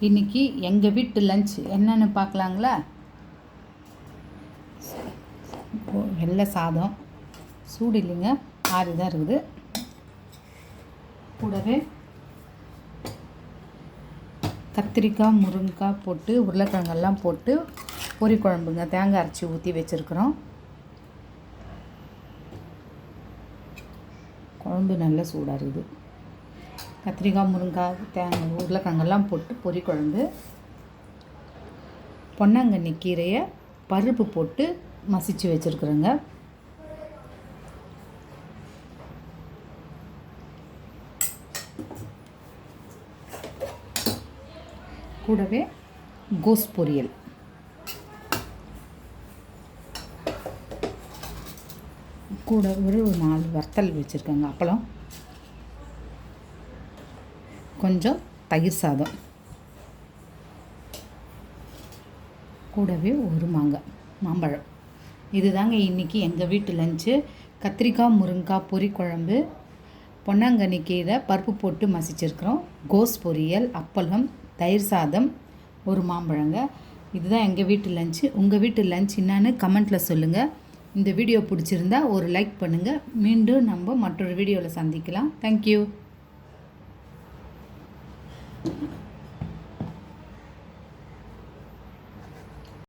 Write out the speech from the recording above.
இன்றைக்கி எங்கள் வீட்டு லஞ்ச் என்னென்னு பார்க்கலாங்களா? வெள்ளை சாதம், சூடு இல்லைங்க, ஆறி தான் இருக்குது. கூடவே கத்திரிக்காய், முருங்கைக்காய் போட்டு உருளைக்கிழங்கெல்லாம் போட்டு பொரி குழம்புங்க, தேங்காய் அரைச்சி ஊற்றி வச்சுருக்குறோம். குழம்பு நல்ல சூடாக இருக்குது. கத்திரிக்காய், முருங்காய், தேங்காய், உருளைக்கிழங்கெல்லாம் போட்டு பொரி குழம்பு. பொன்னாங்கண்ணி கீரையை பருப்பு போட்டு மசிச்சு வச்சுருக்குறேங்க. கூடவே கோஸ் பொரியல், கூட ஒரு 4 வத்தல் வச்சுருக்கேங்க. அப்பளம், கொஞ்சம் தயிர் சாதம், கூடவே ஒரு மாம்பழம். இது தாங்க இன்றைக்கி எங்கள் வீட்டு லஞ்சு. கத்திரிக்காய், முருங்கைக்காய் பொரி குழம்பு, பொன்னாங்கண்ணி கீரை பருப்பு போட்டு மசிச்சிருக்கிறோம், கோஸ் பொரியல், அப்பளம், தயிர் சாதம், ஒரு மாம்பழங்க. இதுதான் எங்கள் வீட்டு லஞ்சு. உங்கள் வீட்டு லஞ்ச் என்னான்னு கமெண்ட்டில் சொல்லுங்கள். இந்த வீடியோ பிடிச்சிருந்தா ஒரு லைக் பண்ணுங்கள். மீண்டும் நம்ம மற்றொரு வீடியோவில் சந்திக்கலாம். தேங்க்யூ.